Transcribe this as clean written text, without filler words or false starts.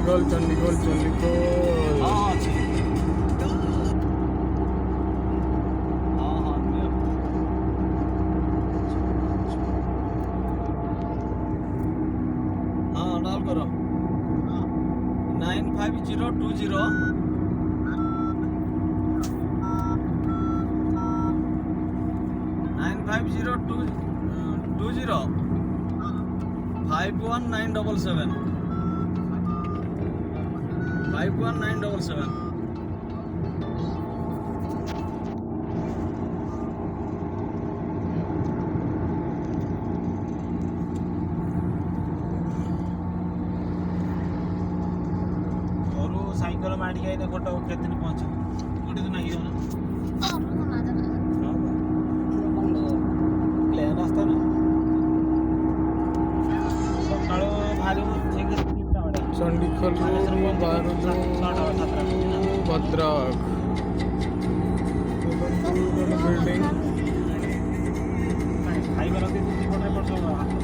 चंडीगढ़ चंडीगढ़ चंडीगढ़ हाँ अच्छी हाँ हाँ हाँ डाल करो 95020 51977 51977 साइकिल माड़ी आईने गोटे केते दिन पहुंच गोटे दिन आगे प्लेन रास्ता ना सकाळ भारी चंडीगढ़ बाहर भद्रक बिल्डिंग खाइबार 2-3 पटे